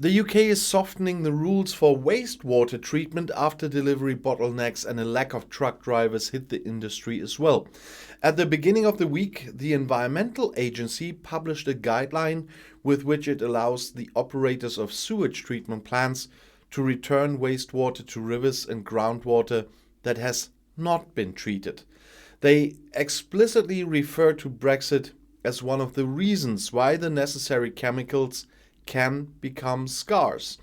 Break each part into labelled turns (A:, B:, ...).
A: The UK is softening the rules for wastewater treatment after delivery bottlenecks and a lack of truck drivers hit the industry as well. At the beginning of the week, the Environmental Agency published a guideline with which it allows the operators of sewage treatment plants to return wastewater to rivers and groundwater that has not been treated. They explicitly refer to Brexit as one of the reasons why the necessary chemicals can become scarce.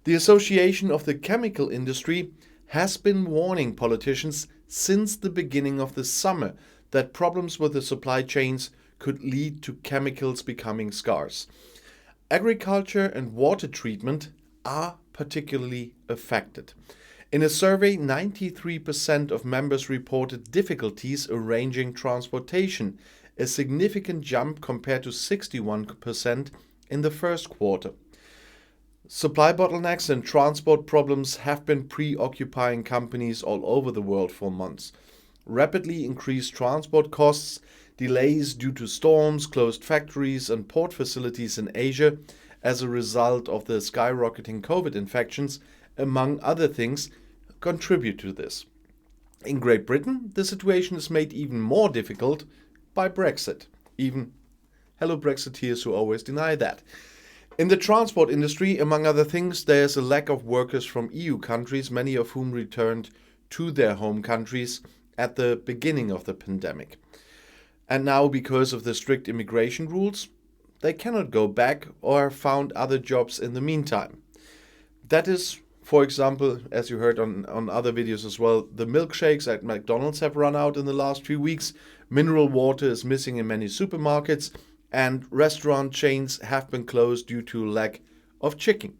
A: The Association of the Chemical Industry has been warning politicians since the beginning of the summer that problems with the supply chains could lead to chemicals becoming scarce. Agriculture and water treatment are particularly affected. In a survey, 93% of members reported difficulties arranging transportation, a significant jump compared to 61% in the first quarter. Supply bottlenecks and transport problems have been preoccupying companies all over the world for months. Rapidly increased transport costs, delays due to storms, closed factories and port facilities in Asia as a result of the skyrocketing COVID infections, among other things, contribute to this. In Great Britain, the situation is made even more difficult by Brexit. Even hello Brexiteers who always deny that. In the transport industry, among other things, there is a lack of workers from EU countries, many of whom returned to their home countries at the beginning of the pandemic. And now, because of the strict immigration rules, they cannot go back or have found other jobs in the meantime. That is, for example, as you heard on other videos as well, the milkshakes at McDonald's have run out in the last few weeks, mineral water is missing in many supermarkets, and restaurant chains have been closed due to lack of chicken.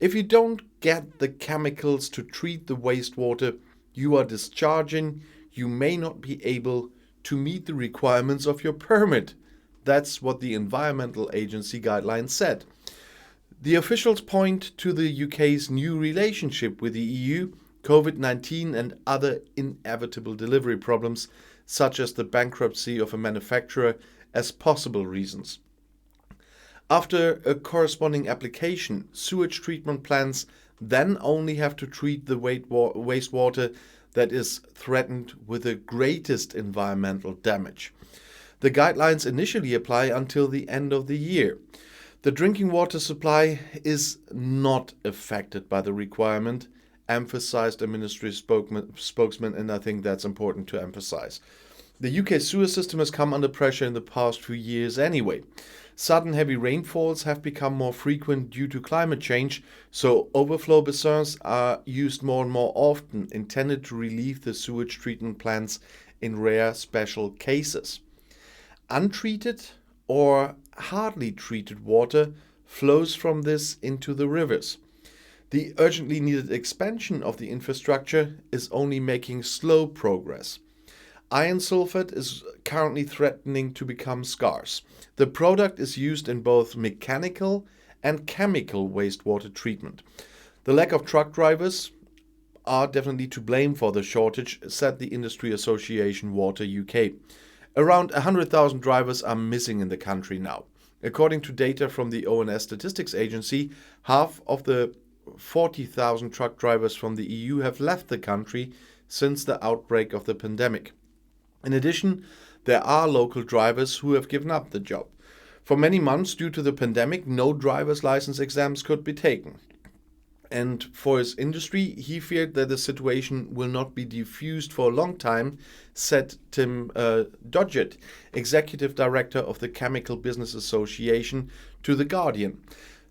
A: If you don't get the chemicals to treat the wastewater you are discharging, you may not be able to meet the requirements of your permit. That's what the Environmental Agency guidelines said. The officials point to the UK's new relationship with the EU, COVID-19 and other inevitable delivery problems, such as the bankruptcy of a manufacturer, as possible reasons. After a corresponding application, sewage treatment plants then only have to treat the wastewater that is threatened with the greatest environmental damage. The guidelines initially apply until the end of the year. The drinking water supply is not affected by the requirement, emphasized a ministry spokesman, and I think that's important to emphasize. The UK sewer system has come under pressure in the past few years anyway. Sudden heavy rainfalls have become more frequent due to climate change, so overflow basins are used more and more often, intended to relieve the sewage treatment plants in rare special cases. Untreated or hardly treated water flows from this into the rivers. The urgently needed expansion of the infrastructure is only making slow progress. Iron sulfate is currently threatening to become scarce. The product is used in both mechanical and chemical wastewater treatment. The lack of truck drivers are definitely to blame for the shortage, said the industry association Water UK. Around 100,000 drivers are missing in the country now. According to data from the ONS Statistics Agency, half of the 40,000 truck drivers from the EU have left the country since the outbreak of the pandemic. In addition, there are local drivers who have given up the job. For many months, due to the pandemic, no driver's license exams could be taken. And for his industry, he feared that the situation will not be diffused for a long time, said Tim Dodgett, Executive Director of the Chemical Business Association, to The Guardian.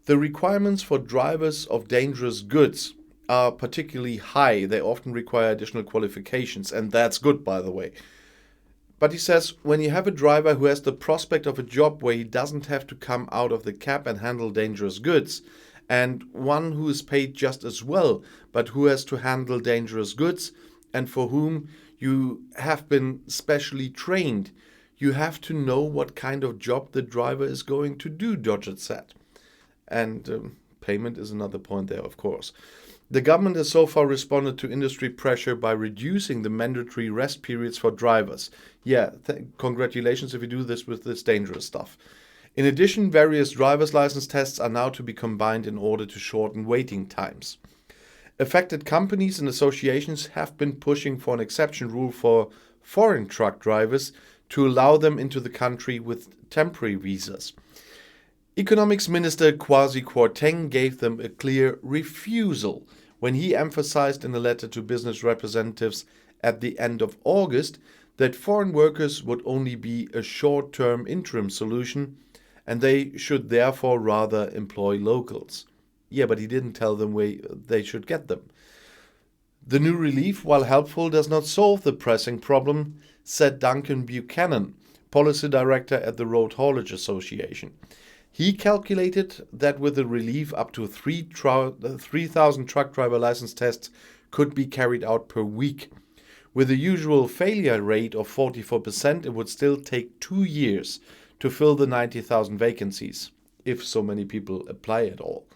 A: The requirements for drivers of dangerous goods are particularly high. They often require additional qualifications, and that's good, by the way. But he says, when you have a driver who has the prospect of a job where he doesn't have to come out of the cab and handle dangerous goods, and one who is paid just as well, but who has to handle dangerous goods, and for whom you have been specially trained, you have to know what kind of job the driver is going to do, Dodgett said. And payment is another point there, of course. The government has so far responded to industry pressure by reducing the mandatory rest periods for drivers. Yeah, congratulations if you do this with this dangerous stuff. In addition, various driver's license tests are now to be combined in order to shorten waiting times. Affected companies and associations have been pushing for an exception rule for foreign truck drivers to allow them into the country with temporary visas. Economics Minister Kwasi Kwarteng gave them a clear refusal when he emphasized in a letter to business representatives at the end of August that foreign workers would only be a short-term interim solution and they should therefore rather employ locals. Yeah, but he didn't tell them where they should get them. The new relief, while helpful, does not solve the pressing problem, said Duncan Buchanan, policy director at the Road Haulage Association. He calculated that with the relief up to 3,000 truck driver license tests could be carried out per week. With the usual failure rate of 44%, it would still take 2 years to fill the 90,000 vacancies, if so many people apply at all.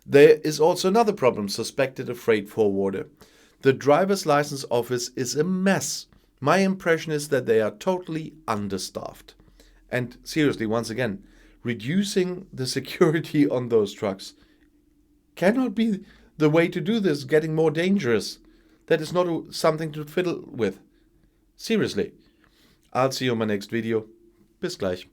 A: There is also another problem suspected a freight forwarder. The driver's license office is a mess. My impression is that they are totally understaffed. And seriously, once again, reducing the security on those trucks cannot be the way to do this, getting more dangerous. That is not something to fiddle with. Seriously. I'll see you in my next video. Bis gleich.